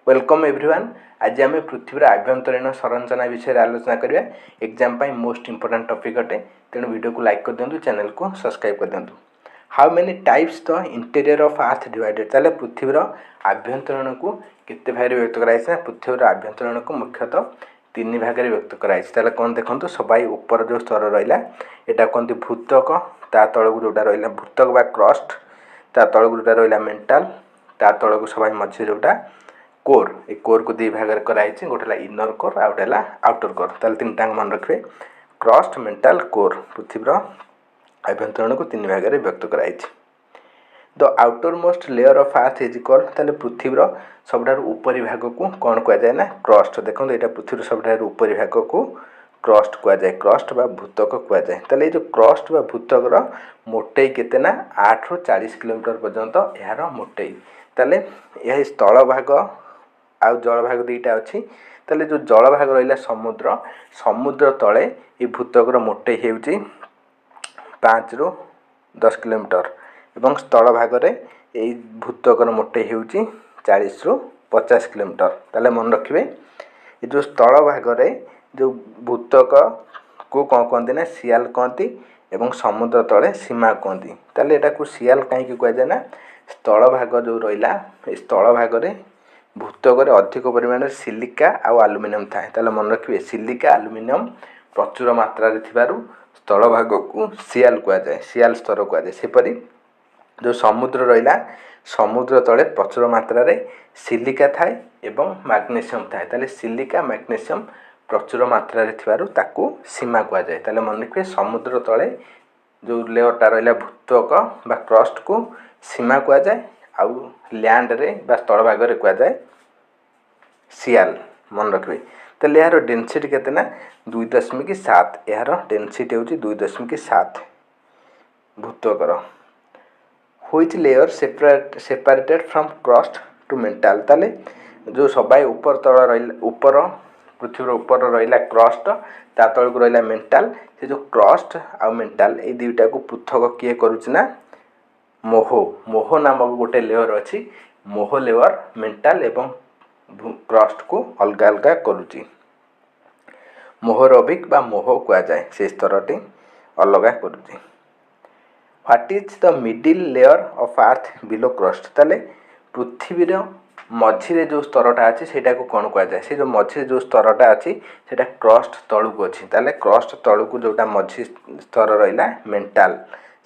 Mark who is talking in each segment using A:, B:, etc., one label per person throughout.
A: Welcome everyone. आज आम पृथ्वी आभ्यंतरीण संरचना विषय आलोचना करिया। एग्जाम पाई मोस्ट इंपोर्टेंट टॉपिक अटे, तेणु वीडियो को लाइक कर दिंतु, चैनल को सब्सक्राइब कर दिंतु। How many types the interior of earth divided. ताले पृथ्वीर आभ्यंतरीण को केते भाग रे व्यक्त कराइछ ना, पृथ्वीर आभ्यंतरीण को मुख्यतः तीन भाग रे व्यक्त कराइछ। ताले कोन देखंतु, सबाई ऊपर जो स्तर रहिला एटा कोनती भूतक, ता तळकु जोटा रहिला भूतक बा क्रस्ट, ता तळकु जोटा रहिला मेंटल, ता तळकु सबाई मझी जोटा कोर। ए कोर को दी भाग कराई, गोटे इनर कोर आ गोटे आउटर कोर। ताल तीन टांग मन रखिए, क्रस्ट, मेंटल, कोर। पृथ्वीर आभ्यंतरीण को तीन भाग में व्यक्त कराई। The outer most layer of earth is called. ताले पृथ्वीर सबठार ऊपरी भाग को कौन कह जाए ना, क्रस्ट। देखो यहाँ पृथ्वीर सबठार ऊपरी भाग को क्रस्ट कह जाए, क्रस्ट बा भूतक कह जाए। ताले जो क्रस्ट बा भूतकर मोटाई केते ना 8 ରୁ 40 किलोमीटर पर्यंत यार मोटाई। ताले यह स्थल भाग आ जल भाग दुईटा अच्छी। ताले जो जल भाग रहा समुद्र, समुद्र तले ये भूतकर मोटाई होउची 5 ରୁ 10 किलोमीटर एवं स्थल भाग रे ये भूतकर मोटाई होउची 40 ରୁ 50 किलोमीटर। ताले मन रखिए, ये जो स्थल भाग रे जो भूतक को कौन कहते ना, सियाल कहती एवं समुद्र तले सीमा कहती। ताले एटा को सियाल कहीं कह जाए ना, स्थल भाग जो रहा स्थल भाग रे भूतक अधिक परिमाण सिलिका आउ आलुमिनियम थाए। ताले मन रखिए, सिलिका आलुमिनियम प्रचुर मात्रा रे थिबारु स्थल भाग को सियाल कह जाए, सियाल स्तर कह जाए। सेपरी जो समुद्र रहा समुद्र तले प्रचुर मात्रा रे सिलिका थाए एवं मैग्नीशियम थाए। ताले सिलिका मैग्नीशियम प्रचुर मात्रा रे थिबारु ताकू सीमा कह जाए। ताले मन रखिए, समुद्र तले जो लेयरटा रहा भूतक बा क्रस्ट को सीमा कह जाए, आउ लैंड रे बा स्थल भाग रे कह जाए सियाल। मन रखिए। तो यार डेनसीटी केते ना 2.7। यार डेनसीटी होची 2.7 भूतकर। Which layer separated from crust to mantle. ताले जो सबाई ऊपर तल रहिला, ऊपर पृथ्वीर ऊपर रहिला क्रस्ट, ता तल को रहिला मेंटल। से जो क्रस्ट आ मेंटल ए दुईटा को पृथक किए करूची ना, मोह। मोह नामक गोटे लेयर अच्छी। मोह लेयर मेंटल एवं क्रस्ट को अलग अलग करुची। मोहरबिक बा मोह कह जाए, से स्तरटी अलग करुची। What is the middle layer of earth below crust. ताले पृथ्वीर मझिरे जो स्तरटा अच्छी सेटा को कौन कह जाए, से जो मझिरे जो स्तरटा अच्छी सेटा क्रस्ट तलू अच्छी। ताले क्रस्ट तलू को जोटा मझी स्तर रहा मेंटल,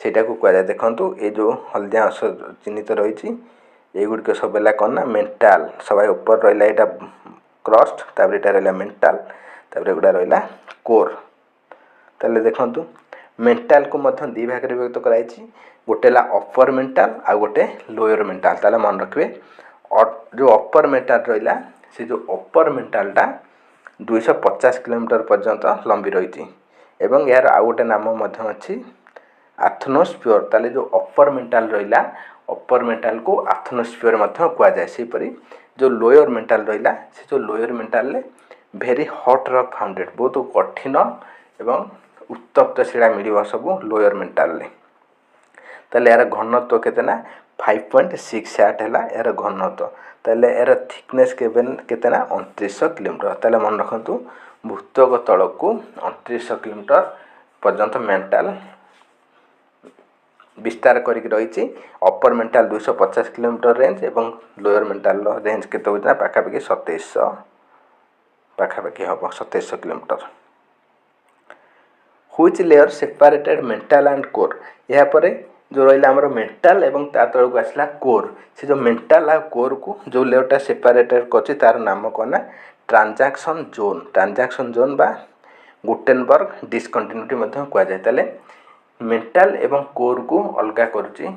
A: सेटा को कह जाए। देखंतु ये जो हल्दिया अंश चिन्हित रही एगुड़िक सब है कौन ना, मेंटल। सबाई ऊपर रहा यहाँ क्रस्ट, तापर यहाँ रहा मेंटल, तापर एगुड़ा रहा कोर। ताले देखंतु मेंटल को मध्य दी भाग रे व्यक्त कराई, गोटे ला अपर मेंटल आ गोटे लोअर मेंटल। ताले मन रखिए, जो अपर मेंटल रहा से जो अपर मेंटलटा 250 किलोमीटर पर्यंत लंबी रही एवं यार आउ गोटे नाम मध्य अच्छी आथनोस्फीयर। ताले जो अपर मेंटल रहा, अपर मेंटल को आथनोस्फीयर मध्य कह जाए। सेपरी जो लोअर मेंटल रहा, से जो lower mental very hot rock founded, बहुत कठिन एवं उत्तप्त शिला मिल सब लोअर मेंटल। ताले यार घनत्व केते ना 5.68 है यार घनत्व। ताले यार थिकनेस केते ना 2900 किलोमीटर। ताले मन रखंतु, भूतक तल को 2900 किलोमीटर पर्यंत मेंटल विस्तार करिक रही। अपर मेंटल 250 किलोमीटर रेंज एवं लोअर मेंटल रेंज केते होता पाखापाखि 2700 पाखापाखि हम 2700 kilometre. Which layer separated mental and core. यहाँ पर जो रहा आमर मेंटल एवं ता तल को आसला कोर। से जो मेंटल आ कोर को जो लेयरटा सेपरेटेड कर तार नाम कौन ना, ट्रांजैक्शन जोन। ट्रांजैक्शन जोन बा गुटेनबर्ग डिसकंटिन्यूटी कह जाए। ताले मेंटल एवं कोर को अलग करुची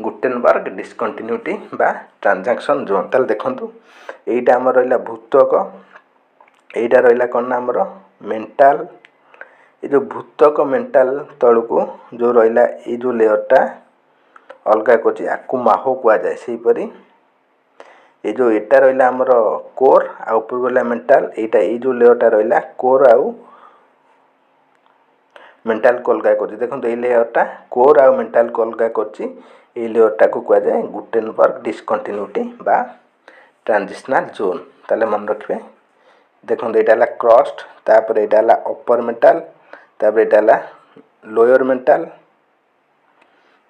A: गुटेनबर्ग डिसकंटिन्यूटी बा ट्रांजैक्शन जोन। ताले देखंतु एटा आमर रहा भूतक, एटा रहा कौन ना आमर मेंटल। ये जो भूतक मेंटल तल को जो रहा ये जो लेयरटा अलग कर आपको माहो कह जाए। सेहीपरि ये जो एटा रहा आमर कोर आ ऊपर गला मेंटल, एटा ये जो लेयरटा रहा कोर आउ मेंटल को अलग कर। देखो ये लेयरटा कोर आ मेंटल को अलग कर, लेयरटा को कह जाए गुटेनबर्ग डिसकंटिन्यूटी बा ट्रांजिशनल जोन ताले मन रखिए देखो यहाँ है क्रस्ट तापर यहाँ है अपर मेंटल तापर यहाँ है लोअर मेंटल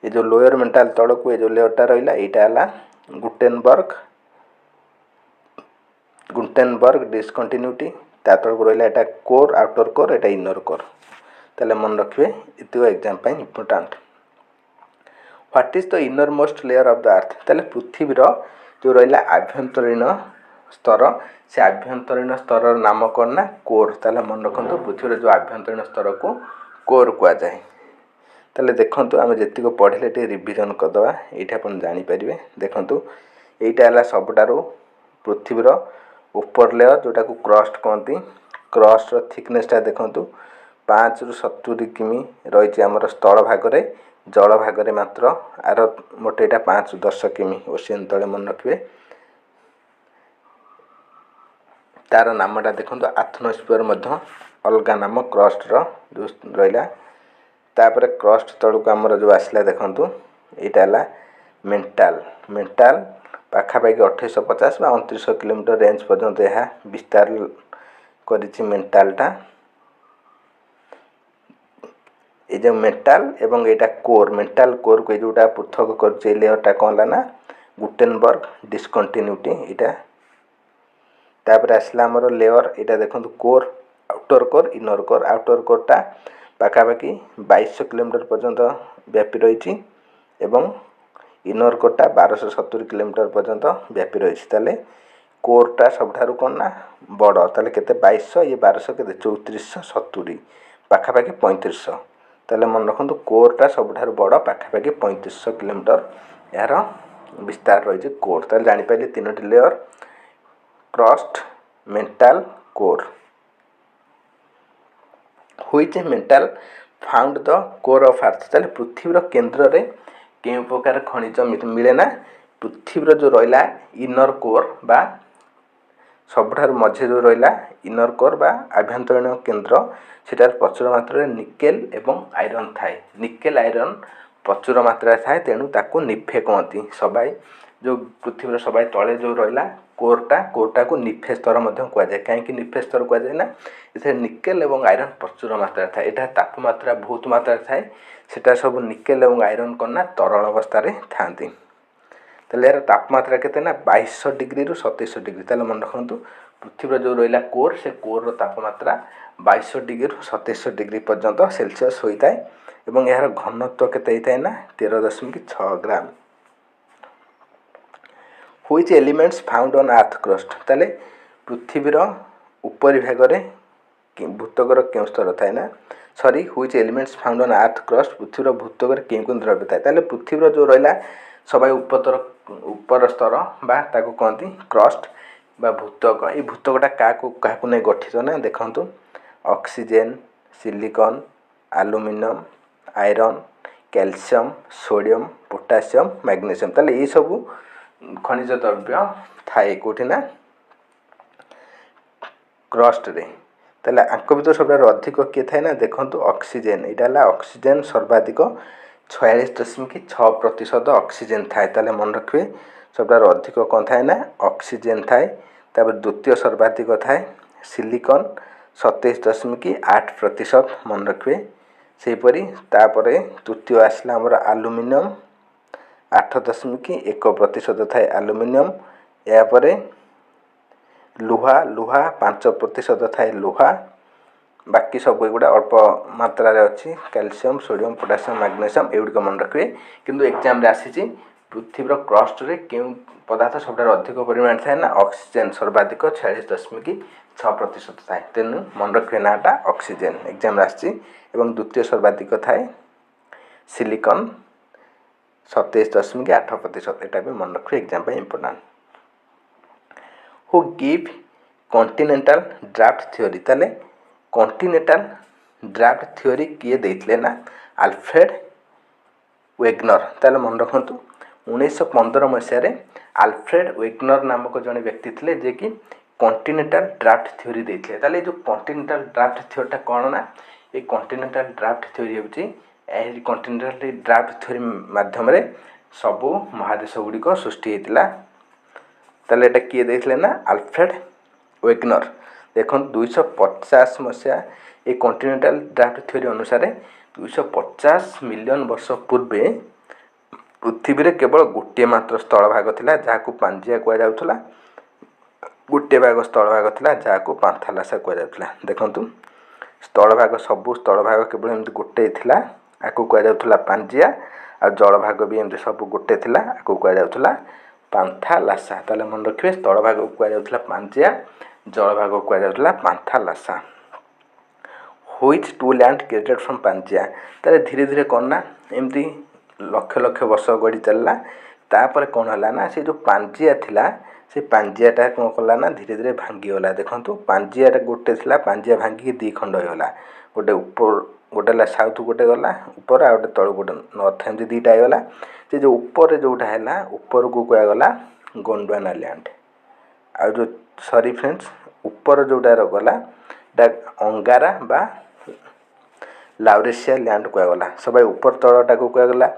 A: ये जो लोअर मेंटल तल को ये जो लेयरटा रहा यहाँ है गुटेनबर्ग डिस्कंटिन्यूटी ता तल को रहा है कोर आउटर कोर यहाँ इनर कोर ताले मन रखिए ये exam important what is the inner most layer of the earth ताले पृथ्वीर जो रहा आभ्यंतरीण स्तर से आभ्यंतरीण स्तर नाम कौन ना कोर ताले मन रखु पृथ्वीर जो आभ्यंतरीण स्तर को कोर कहुए ताले देखूँ आम जी पढ़े रिविजन करदे ये आप जानीपर देखूँ यहाँ है सबुठार पृथ्वीर ऊपर लेयर जोटा को क्रस्ट कहती क्रस्ट थिकनेसटा देखूँ 5 ରୁ 70 किमी रही आमर स्थल भागरे जल भागरे मात्र आर मोटे 5 ରୁ 10 किमी ओशियन तले मन रखिए तार नामटा देखो आथनोस्फियर अलग नाम क्रस्ट जो रहा तापर क्रस्ट तलू आमर जो आसला देखु यहाँ है मेंटल मेंटल पाखापाखि 2850 बा 2900 किलोमीटर रेंज पर्यंत यह विस्तार करिछि मेंटलटा ये जो मेंटल एवं यहाँ मेंटल कोर को जोटा पृथक कर लेयरटा कौन ना गुटेनबर्ग डिस्कंटिन्यूटी यहाँ तापर आसला आमर लेयर यहाँ देखो कोर इनर कोर आउटर कोरटा पाखापाखि 2200 किलोमीटर पर्यंत व्यापी रही एवं इनर कोरटा 1270 किलोमीटर पर्यंत व्यापी रही ताले कोरटा सबुठारु कौन ना बड़ ताले केते 2200 ये 1200 के 3470 पाखापाखि 3500 ताले मन रखु कोरटा सबुठारु बड़ पाखापाखि 3500 किलोमीटर यार विस्तार रही कोर ताले जानिपारे तीनोटी layer crust mantle core which mantle found the core of earth ताले पृथ्वीर केन्द्र रे केउ प्रकार खनिज मिले ना पृथ्वीर जो रहा इनर कोर बा सबुठार मझे जो रहा इनर कोर बा आभ्यंतरीण केन्द्र सेटार प्रचुर मात्रा निकेल एवं आयरन थाए निकेल आयरन प्रचुर मात्रा थाए तेणु ताकू निफे कहती सबाई जो पृथ्वीर सबाई तले जो रहा कोरटा को निफे स्तर कहुए कहीं निफे स्तर कहुए ना इसे निकेल एवं आयरन प्रचुर मात्रा थाए यहाँ तापमात्रा बहुत मात्रा थाए सेटा सब निकेल एवं आयरन करना तरल अवस्था था ताले यार तापमात्रा केते ना 2200 डिग्री रु 2700 डिग्री ताले मन रखु पृथ्वीर जो रहा कोर से कोर तापमात्रा 2200 डिग्री रु 2700 डिग्री पर्यंत सेल्सियस होता है एवं यार घनत्व केते होता है ना 13.6 gram which elements found on earth crust ताले पृथ्वीर ऊपरी भाग में भूतकर क्यों स्तर थाए ना sorry which elements found on earth crust पृथ्वीर भूतकर क्यों द्रव्य थाए ताले पृथ्वीर जो रहा सबै ऊपर स्तर बा ताको कहती क्रस्ट बा भूतक ये भूतकटा क्या नहीं गठित ना देखु oxygen silicon aluminium iron calcium sodium potassium magnesium ताले ये सब खनिज द्रव्य थाए कौटी ना क्रस्ट रे ताले आंक भीतर सब अधिक किए थाए ना देखो ऑक्सीजन यहाँ ऑक्सीजन सर्वाधिक 46.6% ऑक्सीजन थाए ताले मन रखिए सबटार अधिक कौन थाए ना ऑक्सीजन थाए तापर द्वितीय सर्वाधिक थाए सिलिकॉन 27.8% मन रखिए सेहीपरी तापर तृतीय आसला आमर एल्युमिनियम 8.1% थाए एल्युमिनियम यापर लुहा 5% थाए लुहा बाकी सब गुड़ा अल्प मात्रा रे अच्छी कैल्शियम सोडियम पोटासियम मैग्नीशियम एगुड़िक मन रखिए किंतु एग्जाम रे आसी पृथ्वीर क्रस्ट रे क्यों पदार्थ सब अधिक परिमाण थाए ना ऑक्सीजन सर्वाधिक 46.6% थाए तेणु मन रखिए नाटा ऑक्सीजन एग्जाम रे आसी एवं द्वितीय सर्वाधिक थाए सिलिकॉन 27.8% एटा भी मन रखिए एग्जाम पे important who give continental draft theory ताले कॉन्टिनेंटल ड्राफ्ट थ्योरी किए देते ना आल्फ्रेड वेगनर ताले मन रखु 1915 मसीह आल्फ्रेड वेगनर नामक जड़े व्यक्ति थे जे कि कॉन्टिनेंटल ड्राफ्ट थ्योरी देते ताले जो कॉन्टिनेंटल ड्राफ्ट थ्योरीटा कौन ना ये कॉन्टिनेंटल ड्राफ्ट थ्योरी होची कॉन्टिनेंटल ड्राफ्ट थ्योरी माध्यम सबू महादेश गुड़िक सृष्टि होता ताले एटा किए देथिले ना आल्फ्रेड वेगनर। देखो 250 मसीहा ये कॉन्टिनेंटल ड्राफ्ट थ्योरी अनुसार 250 मिलियन वर्ष पूर्वे पृथ्वी रे केवल गोटे मात्र स्थल भाग थिला जाहाकू पांजिया कुआ जाउथला। गोटे भाग स्थल भाग थिला जाहाकू पांथालासा कुआ जाउथला। देखंतु स्थल भाग सबु स्थल भाग केवल एमती गोटे थिला आकू कुआ जाउथला पांजिया आ जल भाग भी एमती सब गोटे थिला आकू कुआ जाउथला पांथालासा। ताले मन रखिबे स्थल भाग कुआ जाउथला पांजिया जल भाग कुआ जाउथला Panthalassa. Which two land created from Pangaea ताले धीरे धीरे करना एमती लक्ष लक्ष वर्ष गड़ी चलला तापर कौन है ना से जो पांजिया थिला से पांजियाटा कौन कला ना धीरे धीरे भांगीगला। देखो पांजियाटा गोटे थिला पांजिया भांगिकी दी खंड होगा गोटे ऊपर गोटे ला साउथ गोटे गला ऊपर आ गोटे तल गोटे नॉर्थ एमती दीटा होगा। से जो ऊपर जोटा है ऊपर को कहगला गोंडवाना लैंड आ जो सॉरी फ्रेंड्स ऊपर जोटा गला अंगारा बा लाउरेसिया लैंड कहगला। सब ऊपर तलटा को कहगला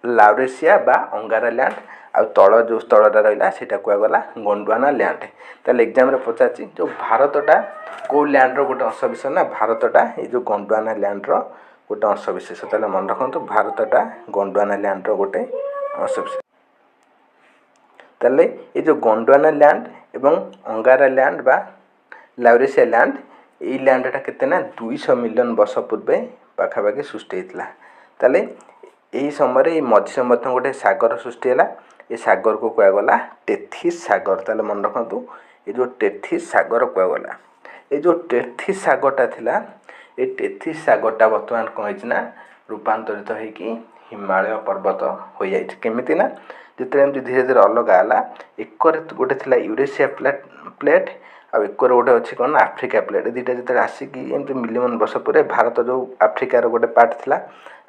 A: लाउरेसिया बा अंगारा लैंड आ तल जो स्थलटा रहा सीटा कहगला गोंडवाना लैंड। ताले एग्जाम रे पचाची जो भारतटा को लैंड रो गोटे अंशविशेष ना भारतटा ये जो गोंडवाना लैंड रो गोटे अंशविशेष। ताले मन रखंतु भारतटा गोंडवाना लैंड रो गोटे अंशविशेष। ताले ये जो गोंडवाना लैंड एवं अंगारा लैंड बा लाउरेसिया लैंड ये लैंडटा केते ना 200 मिलियन वर्ष पूर्वे पाखापाखि सृष्टि होता। ताले यही समय मझे मध्य गोटे सागर सृष्टि है ये सागर को कहगला टेथिस सागर। ताले मन रखंतु ये जो टेथिस सागर कहगला ये जो टेथिस सागरटा थिला ये टेथिस सागरटा वर्तमान कौन होना रूपांतरित होगी हिमालय पर्वत हो जाए। केमिति ना जिते धीरे धीरे अलग आला एक गोटे थिला यूरेशिया प्लेट आ एक गोटे अच्छी कौन आफ्रिका प्लेट दुटा जो आसिकी एमती मिलियन वर्ष पर भारत जो आफ्रिकार गोटे पार्ट थिला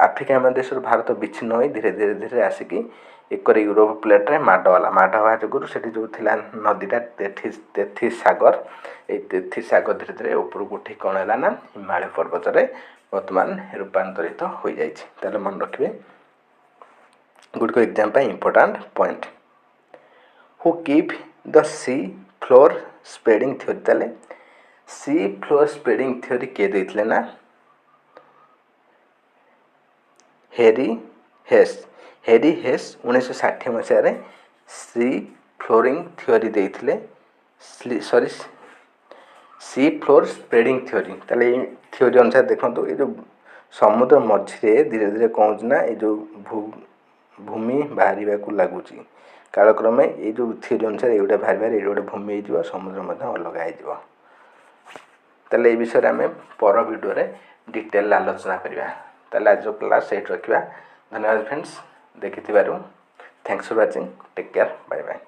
A: आफ्रिका महादेश भारत विच्छिन्न हो धीरे धीरे धीरे आसिकी एक यूरोप प्लेट रे माड़ हवा जो से जो थिला नदीटा तेथिस सागर ये तेथिस सागर धीरे धीरे ऊपर को उठी कौन है ना हिमालय पर्वत रे वर्तमान रूपांतरित हो जाए। मन रखिए गुड को exam important point who keep the sea floor spreading theory. ताले सी फ्लोर स्प्रेडिंग थ्योरी किए देथिले ना हेरी हेस 1960 मसीह सी फ्लोरिंग थ्योरी देथिले sorry sea floor spreading theory. ताले थ्योरी अनुसार देखो ये जो समुद्र मझे धीरे धीरे कौन ना ये जो भूमि बाहर को लगुच कालक्रमे ये जो थ्योरी अनुसार ये गोटे बाहर ये गोटे भूमि हो समुद्र अलग हो। ताले ये विषय आम पर वीडियो रे डिटेल आलोचना करवा। ताले आज जो क्लास एट रखा। धन्यवाद फ्रेंड्स देखि thanks for watching take care bye bye.